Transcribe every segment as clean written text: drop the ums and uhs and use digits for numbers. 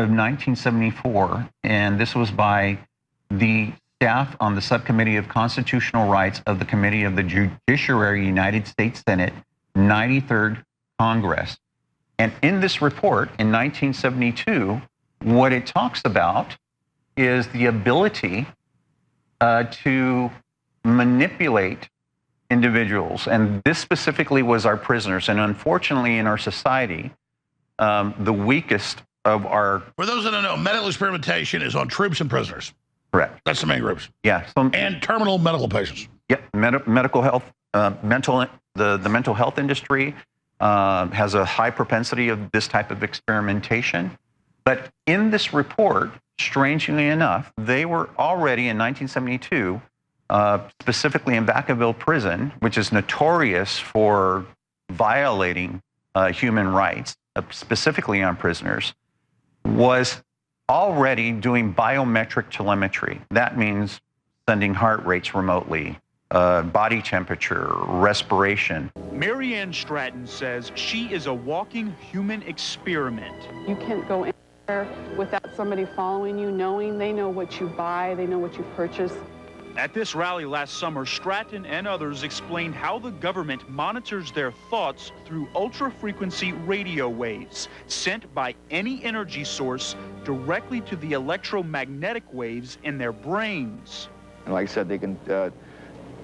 of 1974, and this was by the staff on the Subcommittee of Constitutional Rights of the Committee of the Judiciary, United States Senate, 93rd Congress. And in this report in 1972, what it talks about is the ability to manipulate individuals. And this specifically was our prisoners. And unfortunately, in our society, the weakest of our... For those that don't know, medical experimentation is on troops and prisoners. Correct. That's the main groups. Yeah. And terminal medical patients. Yep. Medical health, the mental health industry has a high propensity of this type of experimentation. But in this report, strangely enough, they were already in 1972, specifically in Vacaville Prison, which is notorious for violating human rights, specifically on prisoners, was already doing biometric telemetry. That means sending heart rates remotely, body temperature, respiration. Marianne Stratton says she is a walking human experiment. You can't go anywhere without somebody following you, knowing they know what you buy, they know what you purchase. At this rally last summer, Stratton and others explained how the government monitors their thoughts through ultra-frequency radio waves sent by any energy source directly to the electromagnetic waves in their brains. And like I said, they can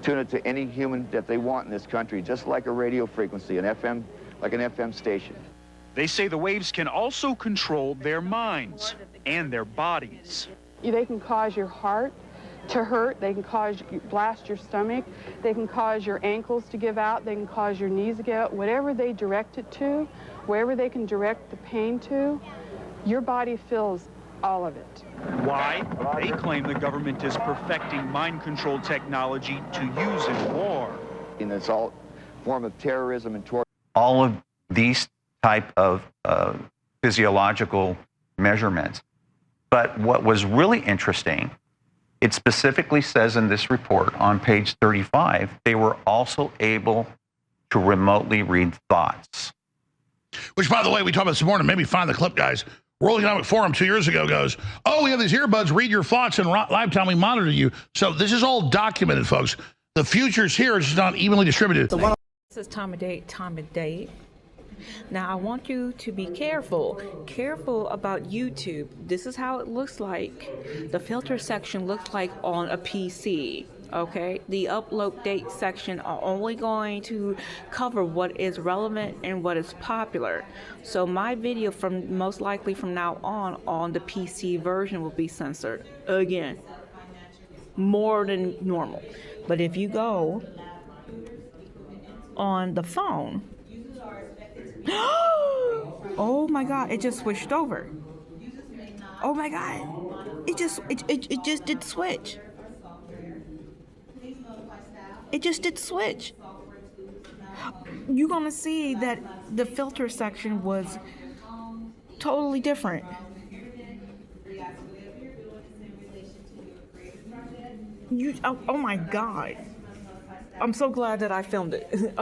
tune it to any human that they want in this country, just like a radio frequency, an FM, like an FM station. They say the waves can also control their minds and their bodies. They can cause your heart to hurt, they can cause you blast your stomach, they can cause your ankles to give out, they can cause your knees to give out. Whatever they direct it to, wherever they can direct the pain to, your body feels all of it. Why? They claim the government is perfecting mind control technology to use in war. And it's all form of terrorism and torture. All of these type of physiological measurements. But what was really interesting, it specifically says in this report on page 35, they were also able to remotely read thoughts. Which, by the way, we talked about this morning. Maybe find the clip, guys. World Economic Forum 2 years ago goes, oh, we have these earbuds, read your thoughts in live time, we monitor you. So this is all documented, folks. The future's here, it's just not evenly distributed. This is time of day. Now, I want you to be careful about YouTube. This is how it looks like. The filter section looks like on a PC, okay? The upload date section are only going to cover what is relevant and what is popular. So my video most likely from now on the PC version will be censored. Again, more than normal. But if you go on the phone, oh my God, it just switched over. Oh my God, it just did switch. It just did switch. You're gonna see that the filter section was totally different. Oh my God. I'm so glad that I filmed it.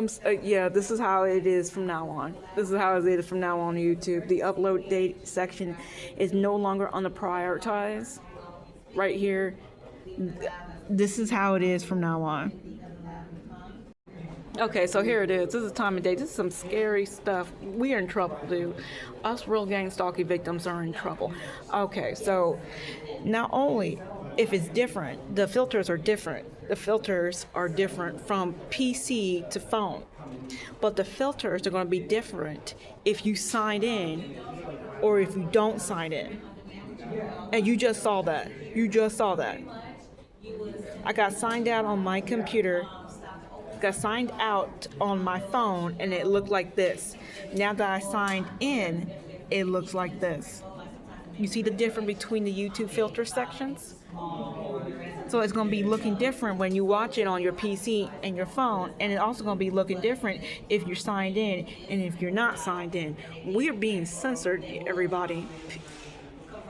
Yeah, this is how it is from now on. This is how it is from now on YouTube. The upload date section is no longer on the prioritize. Right here. This is how it is from now on. Okay, so here it is. This is time of day. This is some scary stuff. We are in trouble, dude. Us real gang stalking victims are in trouble. Okay, so not only if it's different, the filters are different. The filters are different from PC to phone. But the filters are going to be different if you sign in or if you don't sign in. And you just saw that. I got signed out on my computer, got signed out on my phone, and it looked like this. Now that I signed in, it looks like this. You see the difference between the YouTube filter sections? So it's going to be looking different when you watch it on your PC and your phone, and it's also going to be looking different if you're signed in and if you're not signed in. We're being censored, everybody.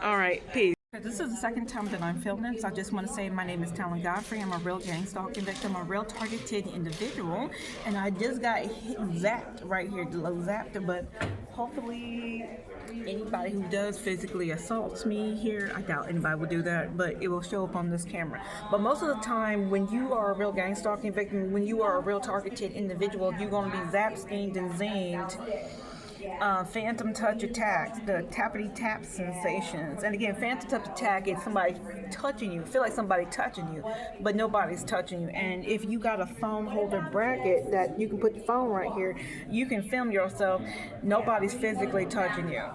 All right, peace. This is the second time that I'm filming, so I just want to say my name is TALAN Godfrey. I'm a real gang stalking victim, a real targeted individual, and I just got zapped right here, zapped, but hopefully anybody who does physically assaults me here, I doubt anybody will do that, but it will show up on this camera. But most of the time, when you are a real gang stalking victim, when you are a real targeted individual, you're going to be zapped, steamed, and zinged. Phantom touch attacks, the tappity tap sensations. And again, phantom touch attack is somebody touching you. Feel like somebody touching you, but nobody's touching you. And if you got a phone holder bracket that you can put your phone right here, you can film yourself. Nobody's physically touching you.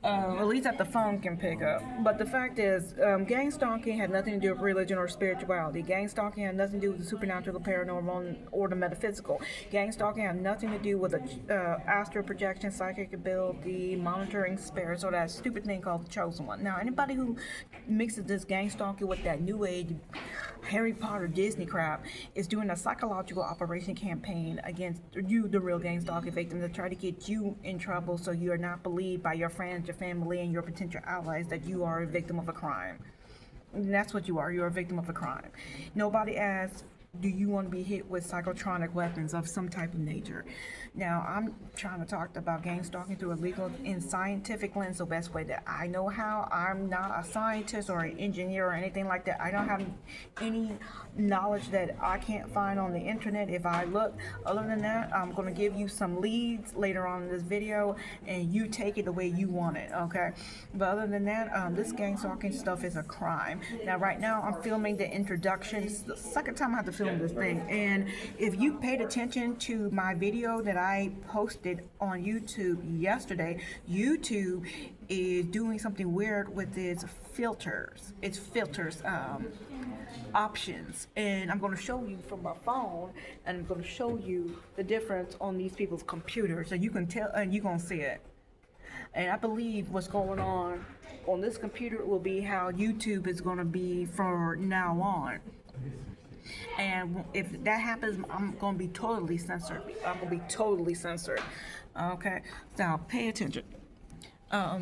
At least that the phone can pick up. But the fact is, gang stalking had nothing to do with religion or spirituality. Gang stalking had nothing to do with the supernatural, the paranormal, or the metaphysical. Gang stalking had nothing to do with astral projection, psychic ability, monitoring spirits, or that stupid thing called the chosen one. Now, anybody who mixes this gang stalking with that new age Harry Potter Disney crap is doing a psychological operation campaign against you, the real gang stalking victim, to try to get you in trouble so you are not believed by your friends, your family, and your potential allies that you are a victim of a crime. And that's what you are. You're a victim of a crime. Nobody asks, do you want to be hit with psychotronic weapons of some type of nature? Now, I'm trying to talk about gang stalking through a legal and scientific lens, the best way that I know how. I'm not a scientist or an engineer or anything like that. I don't have any knowledge that I can't find on the internet if I look. Other than that, I'm going to give you some leads later on in this video, and you take it the way you want it, okay? But other than that, this gang stalking stuff is a crime. Now, right now, I'm filming the introduction. It's the second time I have to film this thing, and if you paid attention to my video that I posted on YouTube yesterday, YouTube is doing something weird with its filters. Options, and I'm going to show you from my phone, and I'm going to show you the difference on these people's computers, so you can tell, and you're going to see it. And I believe what's going on this computer will be how YouTube is going to be from now on. And if that happens, I'm going to be totally censored. I'm going to be totally censored. Okay, so pay attention. I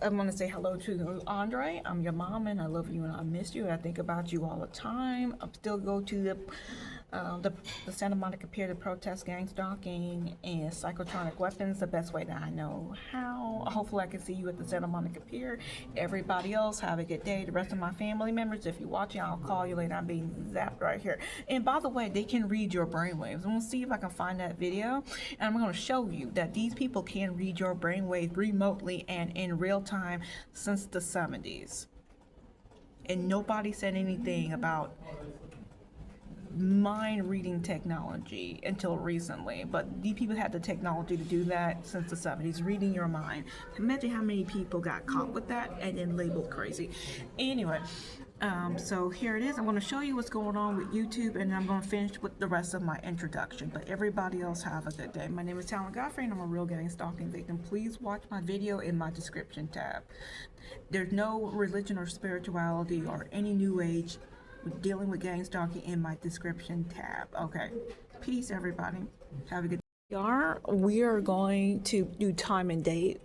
want to say hello to Andre. I'm your mom, and I love you, and I miss you. I think about you all the time. I still go to the Santa Monica Pier to protest gang stalking and psychotronic weapons the best way that I know how. Hopefully I can see you at the Santa Monica Pier. Everybody else, have a good day. The rest of my family members, if you're watching, I'll call you later. I'm being zapped right here. And by the way, they can read your brainwaves. I'm going to see if I can find that video, and I'm going to show you that these people can read your brainwaves remotely and in real time since the 70s. And nobody said anything about mind reading technology until recently, but these people had the technology to do that since the 70s, reading your mind. Imagine how many people got caught with that and then labeled crazy. Anyway, so here it is. I'm going to show you what's going on with YouTube, and I'm going to finish with the rest of my introduction. But everybody else, have a good day. My name is TALAN GODFREY, and I'm a real gang stalking victim. Please watch my video in my description tab. There's no religion or spirituality or any new age dealing with gang stalking in my description tab. Okay, peace everybody, have a good day. We are going to do time and date.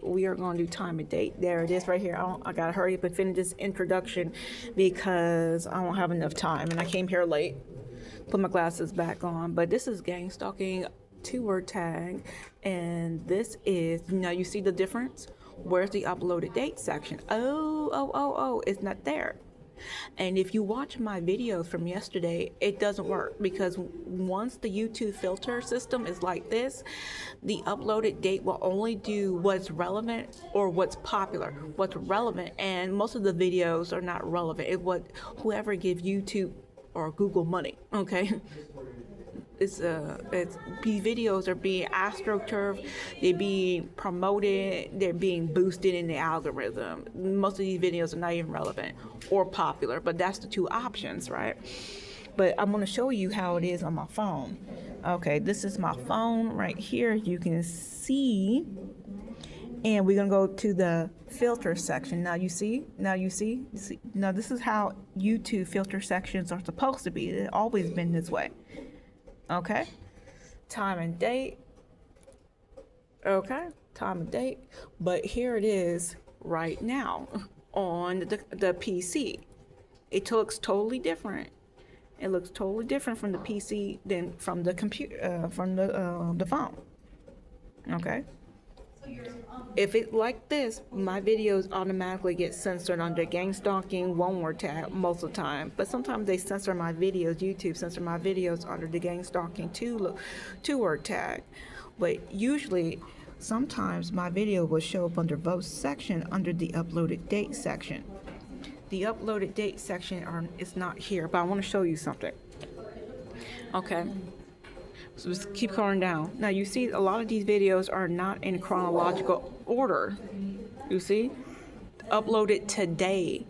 There it is right here. I gotta hurry up and finish this introduction because I don't have enough time, and I came here late. Put my glasses back on. But this is gang stalking 2-word tag, and this is, now you see the difference. Where's the uploaded date section? Oh, it's not there. And if you watch my videos from yesterday, it doesn't work, because once the YouTube filter system is like this, the uploaded date will only do what's relevant or what's popular, what's relevant, and most of the videos are not relevant. It's what whoever gives YouTube or Google money, okay? These videos are being astroturfed, they're being promoted, they're being boosted in the algorithm. Most of these videos are not even relevant or popular, but that's the two options, right? But I'm going to show you how it is on my phone. Okay, this is my phone right here. You can see, and we're going to go to the filter section. Now this is how YouTube filter sections are supposed to be. It's always been this way. Okay, time and date. Okay, time and date. But here it is right now on the PC. It looks totally different. It looks totally different from the PC than from the computer, from the phone. Okay. If it like this, my videos automatically get censored under gang stalking one-word tag most of the time. But sometimes they censor my videos, YouTube censor my videos under the gang stalking two-word tag. But usually, sometimes my video will show up under vote section under the uploaded date section. The uploaded date section is not here, but I want to show you something. Okay. So just keep going down. Now you see a lot of these videos are not in chronological order. You see? Uploaded today.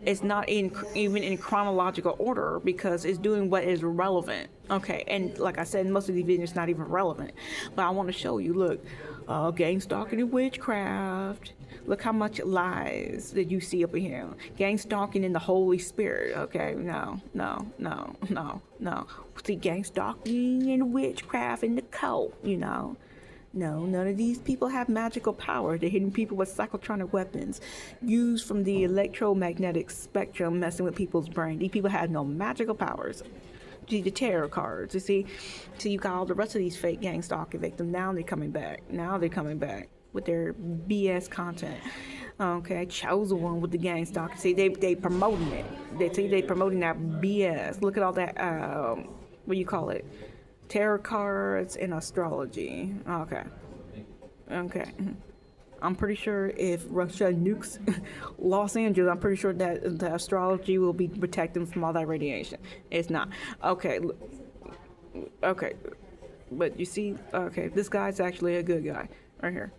It's not even in chronological order because it's doing what is relevant. Okay, and like I said, most of these videos not even relevant. But I want to show you, look, gang stalking and witchcraft. Look how much lies that you see up in here. Gang stalking in the Holy Spirit. Okay, no. See, gang stalking and witchcraft and the cult, No, none of these people have magical power. They're hitting people with psychotronic weapons used from the electromagnetic spectrum, messing with people's brain. These people have no magical powers. The tarot cards, you see. So you got all the rest of these fake gang stalking victims. Now they're coming back with their BS content. Okay, chosen one with the gang stalking. See, they promoting it. They promoting that BS. Look at all that. What do you call it? Tarot cards and astrology. Okay. I'm pretty sure if Russia nukes Los Angeles, I'm pretty sure that the astrology will be protecting from all that radiation. It's not. Okay. But you see, this guy's actually a good guy right here.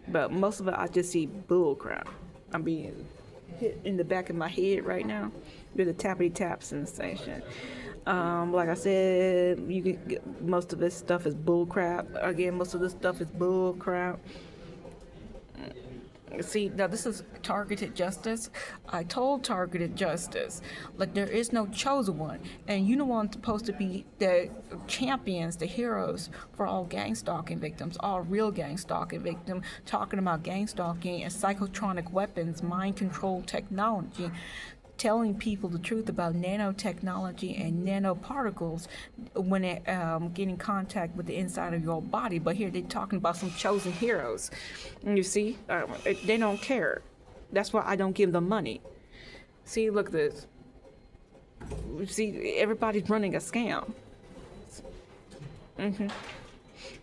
But most of it, I just see bull crap. I'm being hit in the back of my head right now with a tappity tap sensation. Like I said, you can get, most of this stuff is bull crap. Again, most of this stuff is bull crap. See, now this is targeted justice. I told targeted justice, like there is no chosen one, and you know what's supposed to be the champions, the heroes for all gang stalking victims, all real gang stalking victims, talking about gang stalking and psychotronic weapons, mind control technology, telling people the truth about nanotechnology and nanoparticles when it get in contact with the inside of your body. But here they're talking about some chosen heroes. And you see, they don't care. That's why I don't give them money. See, look at this. See, everybody's running a scam.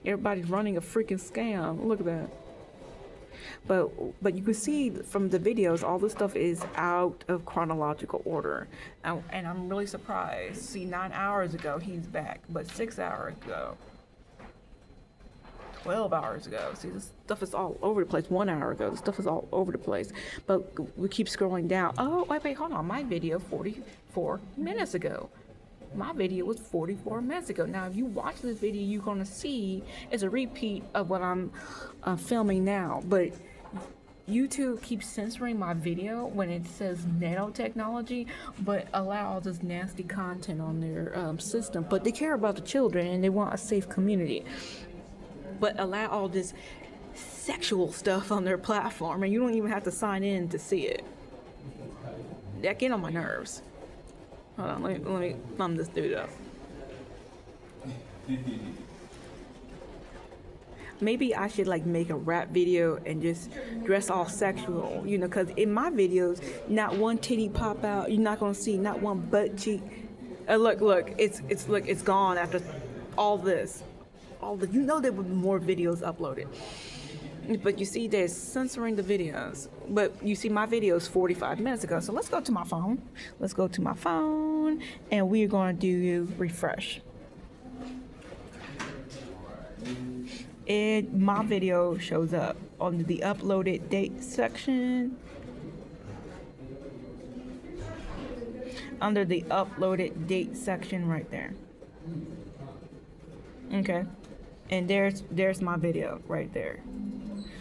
Everybody's running a freaking scam. Look at that. But you can see from the videos, all this stuff is out of chronological order. And I'm really surprised. See, 9 hours ago, he's back. But 6 hours ago, 12 hours ago. See, this stuff is all over the place. 1 hour ago, this stuff is all over the place. But we keep scrolling down. Oh, wait, hold on. My video 44 minutes ago. My video was 44 minutes ago. Now, if you watch this video, you're going to see it's a repeat of what I'm filming now. But YouTube keeps censoring my video when it says nanotechnology, but allow all this nasty content on their system. But they care about the children and they want a safe community. But allow all this sexual stuff on their platform, and you don't even have to sign in to see it. That get on my nerves. Hold on, let me thumb this dude up. Maybe I should make a rap video and just dress all sexual, because in my videos, not one titty pop out. You're not gonna see not one butt cheek. Look, it's gone after all this. There were more videos uploaded. But you see, they're censoring the videos. But you see, my video is 45 minutes ago. So let's go to my phone. And we're going to do refresh. And my video shows up on the uploaded date section. Under the uploaded date section right there. Okay. And there's my video right there.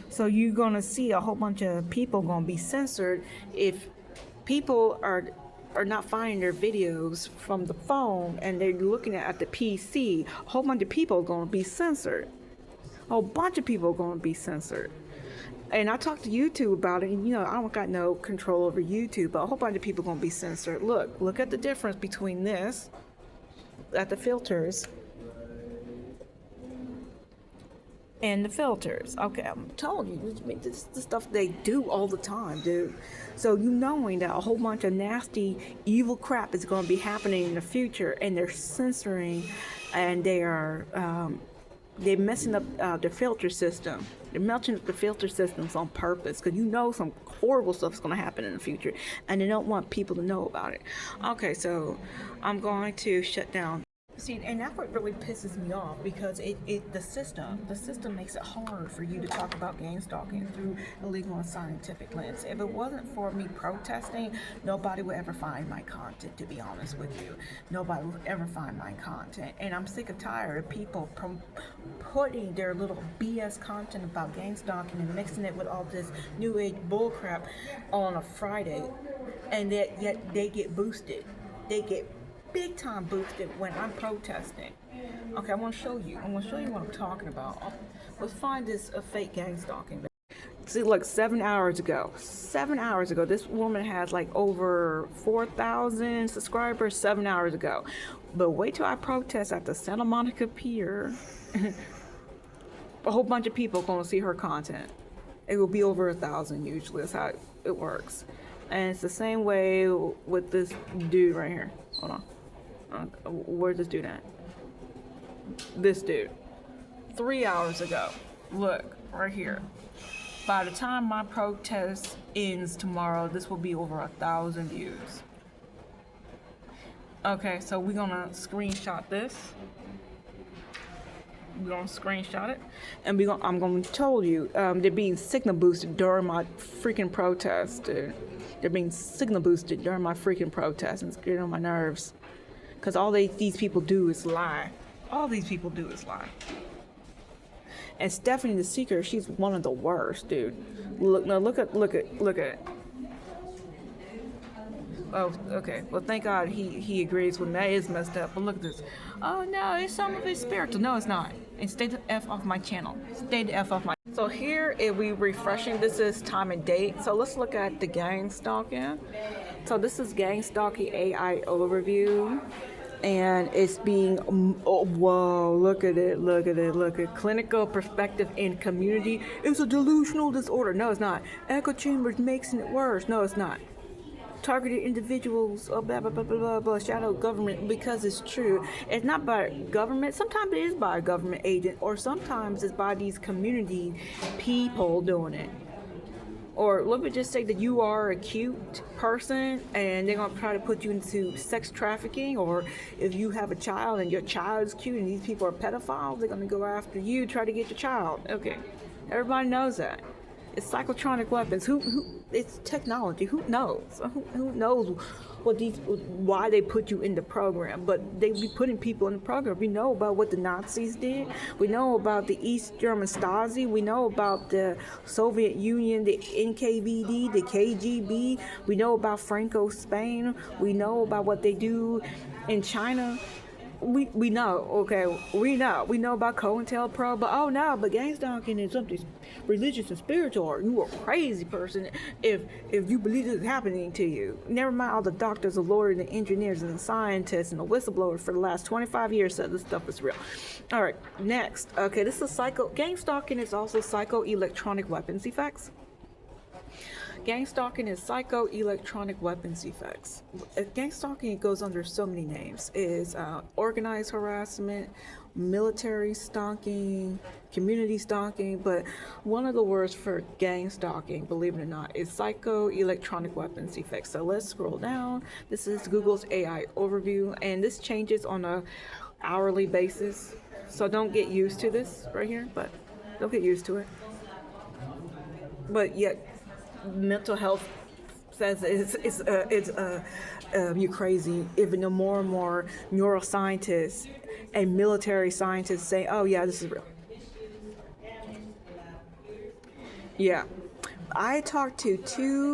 So you're going to see a whole bunch of people going to be censored if people are not finding their videos from the phone and they're looking at the PC. A whole bunch of people are going to be censored. A whole bunch of people are going to be censored. And I talked to YouTube about it, and I don't got no control over YouTube, but a whole bunch of people are going to be censored. Look at the difference between this, at the filters. and the filters. Okay, I'm telling you, this is the stuff they do all the time, dude. So you knowing that a whole bunch of nasty, evil crap is going to be happening in the future, and they're censoring, and they're messing up the filter system. They're melting up the filter systems on purpose, because you know some horrible stuff is going to happen in the future, and they don't want people to know about it. Okay, so I'm going to shut down. See, and that's what really pisses me off, because the system makes it hard for you to talk about gang stalking through a legal and scientific lens. If it wasn't for me protesting, nobody would ever find my content, to be honest with you. Nobody would ever find my content. And I'm sick and tired of people putting their little BS content about gang stalking and mixing it with all this new age bullcrap on a Friday, and yet they get boosted. They get big time boosted when I'm protesting. Okay, I want to show you. I want to show you what I'm talking about. Let's find this fake gang stalking. See, look, 7 hours ago, this woman has like over 4,000 subscribers 7 hours ago. But wait till I protest at the Santa Monica Pier. A whole bunch of people are going to see her content. It will be over 1,000 usually. That's how it works. And it's the same way with this dude right here. Hold on. Where's this dude at? This dude. 3 hours ago. Look, right here. By the time my protest ends tomorrow, this will be over 1,000 views. Okay, so we're gonna screenshot this. We're gonna screenshot it, and I'm gonna tell you, they're being signal boosted during my freaking protest, dude. They're being signal boosted during my freaking protest, and it's getting on my nerves. Because all these people do is lie. All these people do is lie. And Stephanie the Seeker, she's one of the worst, dude. Look at. Oh, okay. Well, thank God he agrees with me. That is messed up. But look at this. Oh no, it's some of it spiritual. No, it's not. And stay the F off my channel. Stay the F off my. So here, if we refreshing, this is time and date. So let's look at the gang stalking. So this is gang stalking AI overview. And it's being, oh, whoa, look at it. Clinical perspective in community. It's a delusional disorder. No, it's not. Echo chambers makes it worse. No, it's not. Targeted individuals, blah, blah, blah, blah, blah, blah, shadow government, because it's true. It's not by government. Sometimes it is by a government agent, or sometimes it's by these community people doing it. Or let me just say that you are a cute person and they're going to try to put you into sex trafficking, or if you have a child and your child is cute and these people are pedophiles, they're going to go after you, try to get your child. Okay, everybody knows that. It's psychotronic weapons. It's technology. Who knows? Who knows why they put you in the program? But they be putting people in the program. We know about what the Nazis did. We know about the East German Stasi. We know about the Soviet Union, the NKVD, the KGB. We know about Franco Spain. We know about what they do in China. We know, okay, we know about COINTELPRO, but gang-stalking is something religious and spiritual, or you a crazy person if you believe this is happening to you. Never mind all the doctors, the lawyers, the engineers, and the scientists, and the whistleblowers for the last 25 years said this stuff is real. All right, next, okay, this is gang-stalking is also psycho-electronic weapons effects. Gang-stalking is psycho-electronic weapons effects. Gang-stalking goes under so many names. It's organized harassment, military stalking, community stalking, but one of the words for gang-stalking, believe it or not, is psycho-electronic weapons effects. So let's scroll down. This is Google's AI overview, and this changes on a hourly basis. So don't get used to this right here, but don't get used to it. But yet, mental health says you're crazy. Even though more and more neuroscientists and military scientists say, "Oh yeah, this is real." Yeah, I talked to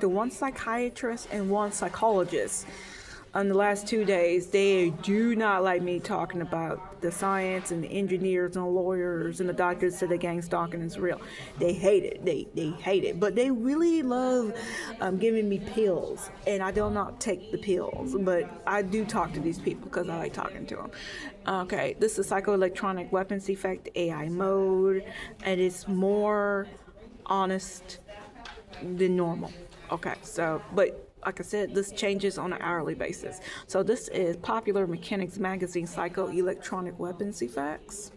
one psychiatrist and one psychologist on the last 2 days, they do not like me talking about the science and the engineers and the lawyers and the doctors said that gang stalking is real. They hate it. They hate it. But they really love giving me pills. And I do not take the pills. But I do talk to these people because I like talking to them. Okay, this is psychoelectronic weapons effect, AI mode. And it's more honest than normal. Okay, so, but like I said, this changes on an hourly basis. So this is Popular Mechanics Magazine Psychoelectronic Weapons Effects.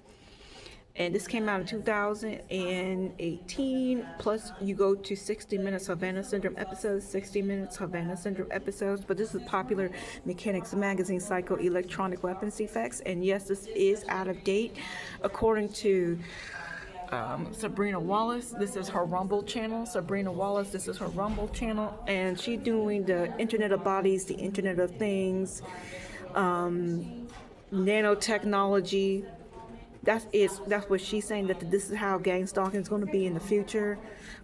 And this came out in 2018. Plus, you go to 60 Minutes Havana Syndrome episodes, 60 Minutes Havana Syndrome episodes. But this is Popular Mechanics Magazine Psychoelectronic Weapons Effects. And yes, this is out of date. According to Sabrina Wallace, this is her Rumble channel. Sabrina Wallace, this is her Rumble channel, and she's doing the Internet of Bodies, the Internet of Things, nanotechnology. That's what she's saying, that this is how gang stalking is going to be in the future.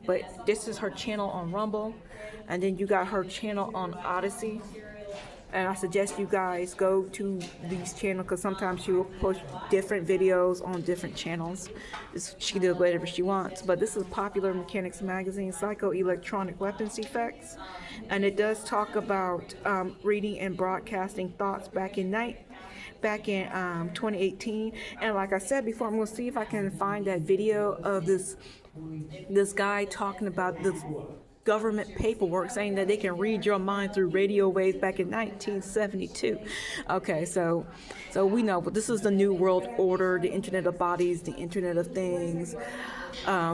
But this is her channel on Rumble, and then you got her channel on Odyssey. And I suggest you guys go to these channels because sometimes she will post different videos on different channels. She can do whatever she wants. But this is Popular Mechanics Magazine Psychoelectronic Weapons Effects. And it does talk about reading and broadcasting thoughts back in 2018. And like I said before, I'm going to see if I can find that video of this guy talking about this government paperwork saying that they can read your mind through radio waves back in 1972. Okay, so we know, but this is the New World Order, the Internet of Bodies, the Internet of Things.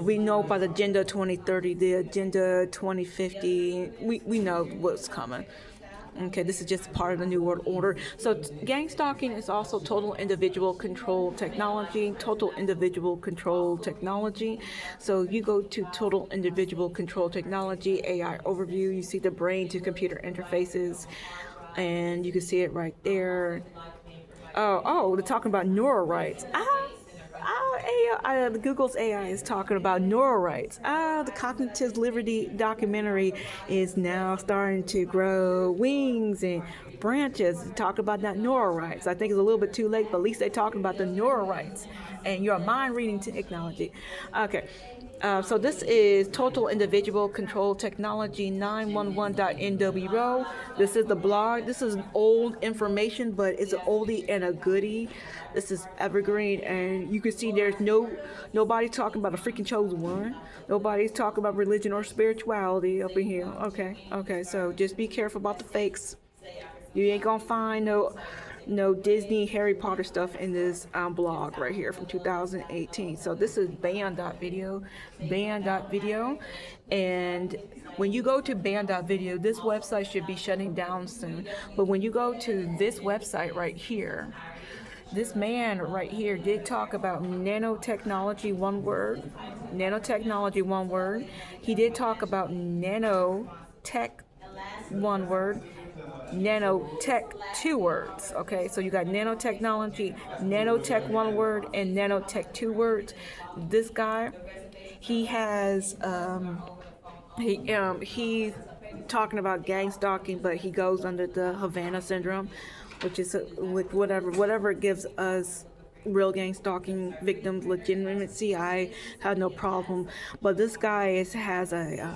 We know by the Agenda 2030, the Agenda 2050, we know what's coming. Okay, this is just part of the New World Order. So gang stalking is also total individual control technology, total individual control technology. So you go to total individual control technology, AI overview, you see the brain to computer interfaces, and you can see it right there. Oh, they're talking about neural rights. Google's AI is talking about neural rights. The cognitive liberty documentary is now starting to grow wings and branches. Talk about that neural rights. I think it's a little bit too late, but at least they're talking about the neural rights and your mind reading technology. Okay. So this is Total Individual Control Technology 911.NWO. This is the blog. This is old information, but it's an oldie and a goodie. This is evergreen, and you can see there's nobody talking about a freaking chosen one. Nobody's talking about religion or spirituality up in here. Okay. So just be careful about the fakes. You ain't gonna find no Disney, Harry Potter stuff in this blog right here from 2018. So this is ban.video, and when you go to ban.video, this website should be shutting down soon. But when you go to this website right here, this man right here did talk about nanotechnology, one word. He did talk about nanotech, one word. Nanotech, 2 words. Okay, so you got nanotechnology, nanotech, 1 word, and nanotech, 2 words. This guy, he has he's talking about gang stalking, but he goes under the Havana syndrome, which is with whatever gives us real gang stalking victims legitimacy. I have no problem, but this guy has a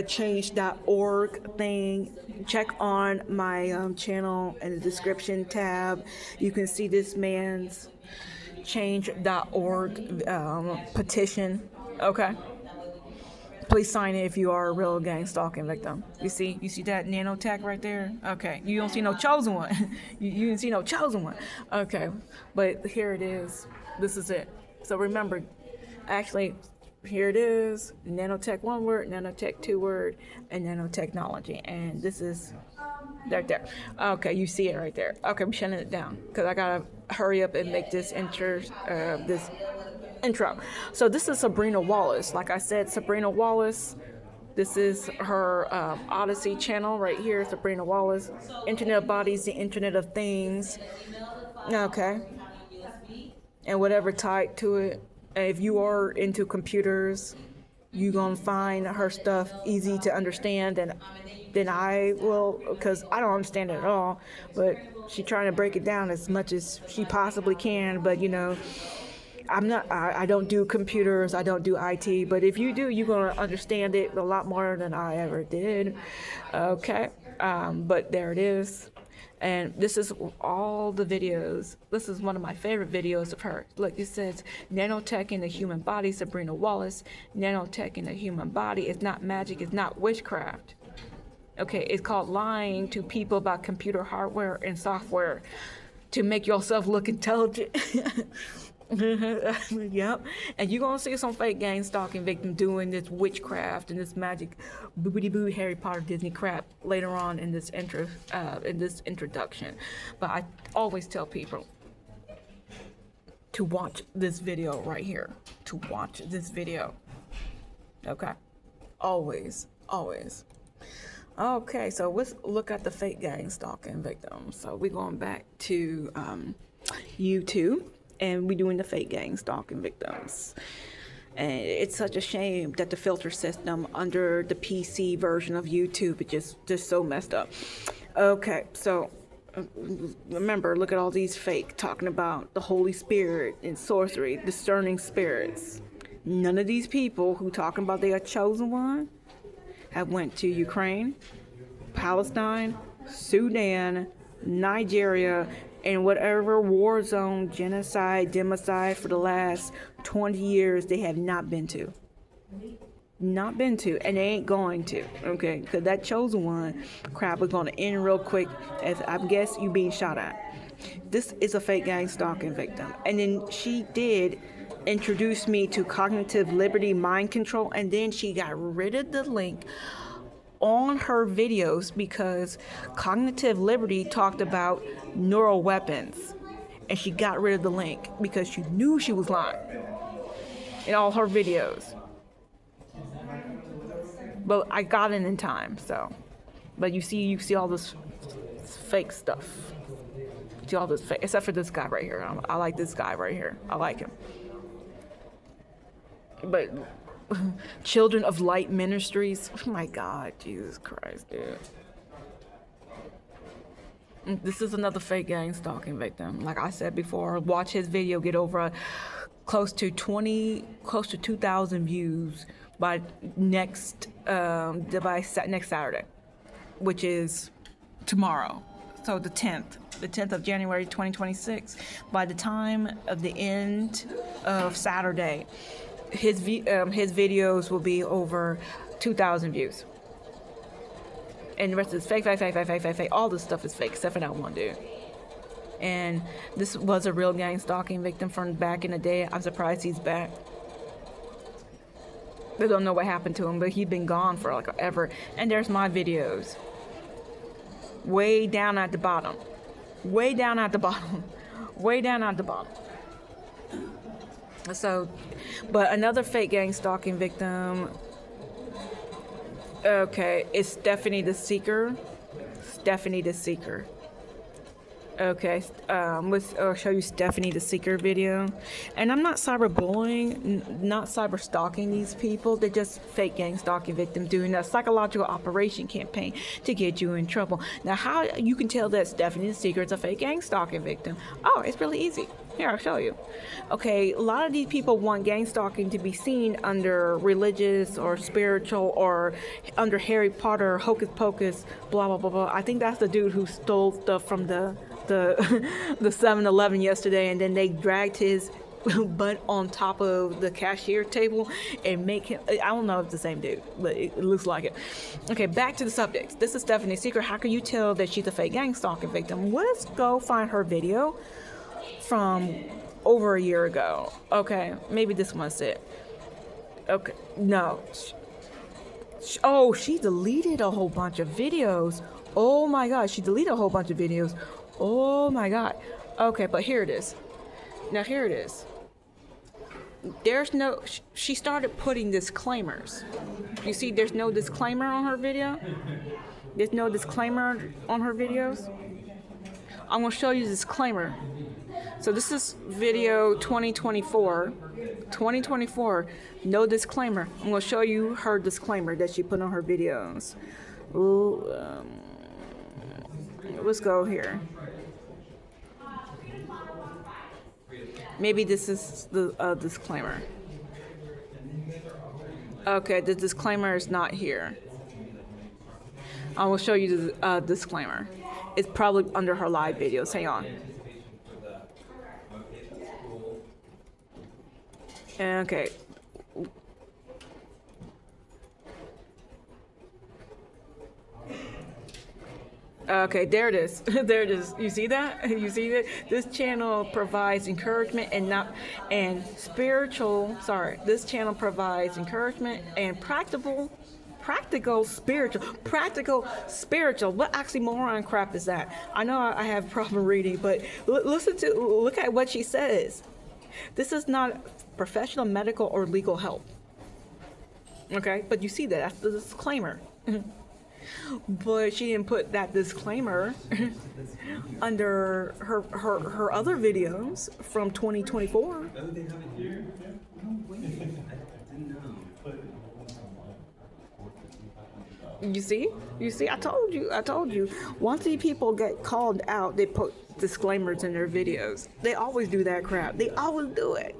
change.org thing. Check on my channel in the description tab. You can see this man's change.org petition. Okay, please sign it if you are a real gang stalking victim. You see that nanotech right there? Okay, you don't see no chosen one. you didn't see no chosen one. Okay, but here it is. This is it. So remember, actually, here it is. Nanotech, 1 word, nanotech, 2 word, and nanotechnology. And this is right there. Okay, you see it right there. Okay, I'm shutting it down because I gotta hurry up and make this intro. So this is Sabrina Wallace. Like I said, Sabrina Wallace. This is her Odyssey channel right here, Sabrina Wallace. Internet of Bodies, the Internet of Things. Okay. And whatever tied to it. If you are into computers, you gonna find her stuff easy to understand than I will, because I don't understand it at all. But she's trying to break it down as much as she possibly can. But you know, I don't do computers, I don't do IT, but if you do, you're gonna understand it a lot more than I ever did. Okay, but there it is. And this is all the videos. This is one of my favorite videos of her. Look, it says, nanotech in the human body, Sabrina Wallace. Nanotech in the human body. It's not magic, it's not witchcraft. Okay, it's called lying to people about computer hardware and software to make yourself look intelligent. Yep. And you're gonna see some fake gang stalking victim doing this witchcraft and this magic boobity boo Harry Potter Disney crap later on in this introduction. But I always tell people to watch this video right here. To watch this video. Okay. Always. Okay, so let's look at the fake gang stalking victims. So we're going back to YouTube. And we're doing the fake gang stalking victims. And it's such a shame that the filter system under the PC version of YouTube is just so messed up. Okay, so remember, look at all these fake talking about the Holy Spirit and sorcery, discerning spirits. None of these people who talking about they are chosen one have went to Ukraine, Palestine, Sudan, Nigeria, and whatever war zone, genocide, democide for the last 20 years they have not been to. Not been to, and they ain't going to, okay? Because that chosen one crap is going to end real quick, as I guess you being shot at. This is a fake gang stalking victim. And then she did introduce me to cognitive liberty mind control, and then she got rid of the link on her videos because cognitive liberty talked about neural weapons, and she got rid of the link because she knew she was lying in all her videos. But I got it in time, so. But you see all this fake stuff. See all this fake, except for this guy right here. I like this guy right here. I like him. But Children of Light Ministries. Oh my God, Jesus Christ, dude. This is another fake gang stalking victim. Like I said before, watch his video get over close to 2,000 views by next Saturday, which is tomorrow. So the 10th of January 2026. By the time of the end of Saturday, his videos will be over 2,000 views. And the rest is fake. All this stuff is fake, except for that one dude. And this was a real gang stalking victim from back in the day. I'm surprised he's back. They don't know what happened to him, but he'd been gone for like ever. And there's my videos. Way down at the bottom. Way down at the bottom. So, but another fake gang stalking victim, okay, is Stephanie the Seeker. Okay, I'll show you Stephanie the Seeker video. And I'm not cyberbullying, not cyber stalking these people. They're just fake gang stalking victims doing a psychological operation campaign to get you in trouble. Now, how you can tell that Stephanie the Seeker is a fake gang stalking victim? Oh, it's really easy. Here, I'll show you. Okay, a lot of these people want gang stalking to be seen under religious or spiritual or under Harry Potter, Hocus Pocus, blah, blah, blah, blah. I think that's the dude who stole stuff from the 7-Eleven yesterday, and then they dragged his butt on top of the cashier table and make him, I don't know if it's the same dude, but it looks like it. Okay, back to the subject. This is Stephanie Seeker. How can you tell that she's a fake gang stalking victim? Let's go find her video from over a year ago. Okay, maybe this one's it. Okay, no. Oh, she deleted a whole bunch of videos. Oh my God, she deleted a whole bunch of videos. Oh my God. Okay, but here it is. Now here it is. There's no, she started putting disclaimers. You see, there's no disclaimer on her video. There's no disclaimer on her videos. I'm gonna show you the disclaimer. So this is video 2024. 2024, no disclaimer. I'm going to show you her disclaimer that she put on her videos. Ooh, let's go here. Maybe this is the disclaimer. Okay, the disclaimer is not here. I will show you the disclaimer. It's probably under her live videos. Hang on. Okay. Okay, there it is. There it is. You see that? You see that? This channel provides encouragement and spiritual. Sorry, this channel provides encouragement and practical spiritual. What oxymoron crap is that? I know I have a problem reading, but look at what she says. This is not professional, medical, or legal help. Okay, but you see that. That's the disclaimer. But she didn't put that disclaimer under her other videos from 2024. You see? I told you. Once these people get called out, they put disclaimers in their videos. They always do that crap. They always do it.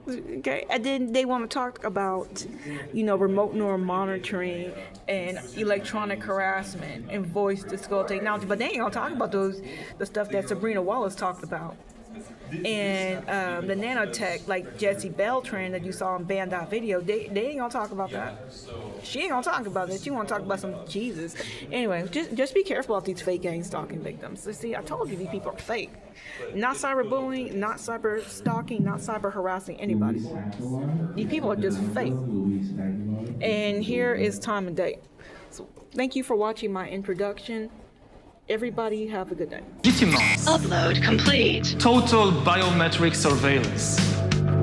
Okay, and then they want to talk about, remote neural monitoring and electronic harassment and voice to skull technology, but they ain't gonna talk about the stuff that Sabrina Wallace talked about. And the nanotech, like Jesse Beltran that you saw in Bandot video, they ain't gonna talk about that. She ain't gonna talk about that. She wanna talk about some Jesus. Anyway, just be careful about these fake gang stalking victims. See, I told you these people are fake. Not cyberbullying, not cyber stalking, not cyber harassing anybody. These people are just fake. And here is time and date. So thank you for watching my introduction. Everybody have a good day. Upload complete. Total biometric surveillance.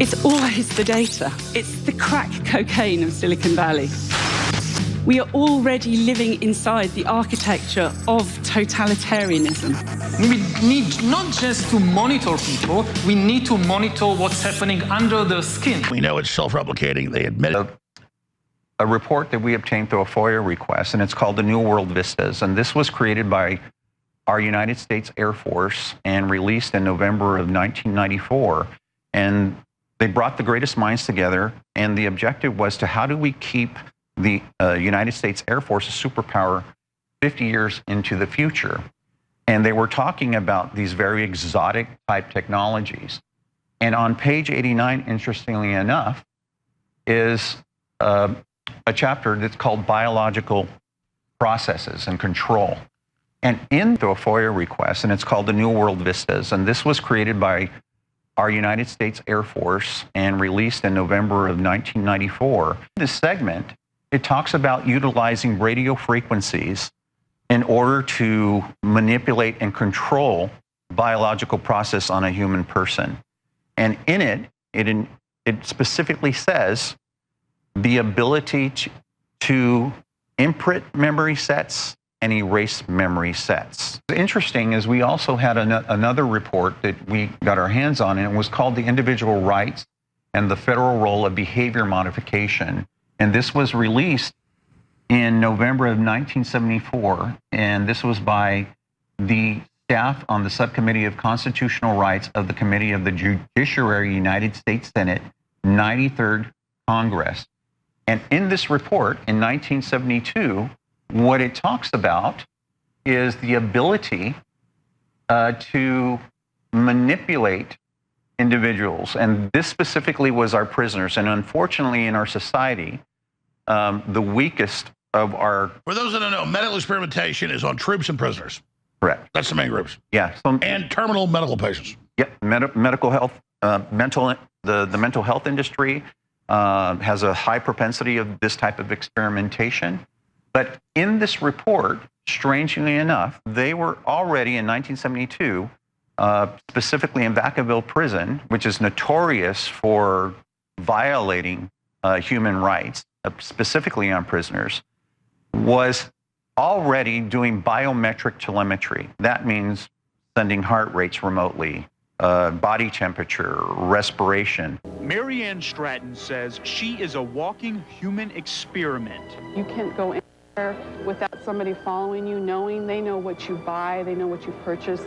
It's always the data. It's the crack cocaine of Silicon Valley. We are already living inside the architecture of totalitarianism. We need not just to monitor people, we need to monitor what's happening under their skin. We know it's self-replicating. They admit it. A report that we obtained through a FOIA request, and it's called the New World Vistas. And this was created by our United States Air Force and released in November of 1994. And they brought the greatest minds together, and the objective was to how do we keep the United States Air Force a superpower 50 years into the future. And they were talking about these very exotic type technologies. And on page 89, interestingly enough, is a chapter that's called Biological Processes and Control. And into a FOIA request, and it's called the New World Vistas. And this was created by our United States Air Force and released in November of 1994. This segment, it talks about utilizing radio frequencies in order to manipulate and control biological process on a human person. And in it specifically says the ability to imprint memory sets and erase memory sets. Interesting is we also had another report that we got our hands on, and it was called The Individual Rights and the Federal Role of Behavior Modification. And this was released in November of 1974, and this was by the staff on the Subcommittee of Constitutional Rights of the Committee of the Judiciary, United States Senate, 93rd Congress. And in this report in 1972, what it talks about is the ability to manipulate individuals. And this specifically was our prisoners. And unfortunately, in our society, the weakest of our... For those that don't know, medical experimentation is on troops and prisoners. Correct. That's the main groups. Yeah. And terminal medical patients. Yep. Medical health, the mental health industry has a high propensity of this type of experimentation. But in this report, strangely enough, they were already in 1972, specifically in Vacaville Prison, which is notorious for violating human rights, specifically on prisoners, was already doing biometric telemetry. That means sending heart rates remotely, body temperature, respiration. Marianne Stratton says she is a walking human experiment. You can't go anywhere without somebody following you, knowing they know what you buy, they know what you purchase.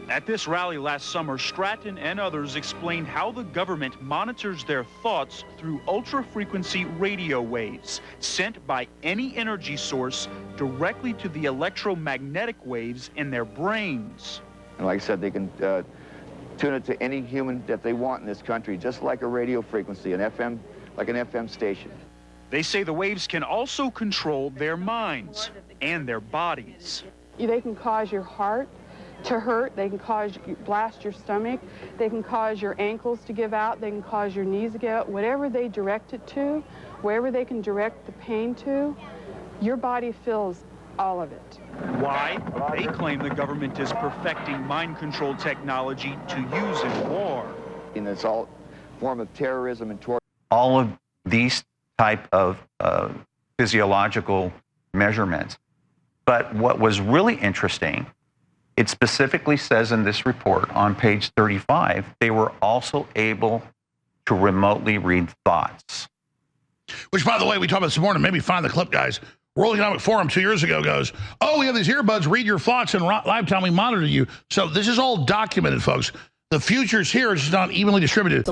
At this rally last summer, Stratton and others explained how the government monitors their thoughts through ultra-frequency radio waves sent by any energy source directly to the electromagnetic waves in their brains. And like I said, they can tune it to any human that they want in this country, just like a radio frequency, an FM, like an FM station. They say the waves can also control their minds and their bodies. They can cause your heart to hurt, they can blast your stomach, they can cause your ankles to give out, they can cause your knees to give out. Whatever they direct it to, wherever they can direct the pain to, your body feels all of it. Why? They claim the government is perfecting mind control technology to use in war. And it's all a form of terrorism and torture. All of these type of physiological measurements. But what was really interesting, it specifically says in this report on page 35, they were also able to remotely read thoughts. Which, by the way, we talked about this morning. Maybe find the clip, guys. World Economic Forum 2 years ago goes, oh, we have these earbuds, read your thoughts in live time, we monitor you. So this is all documented, folks. The future's here, it's just not evenly distributed.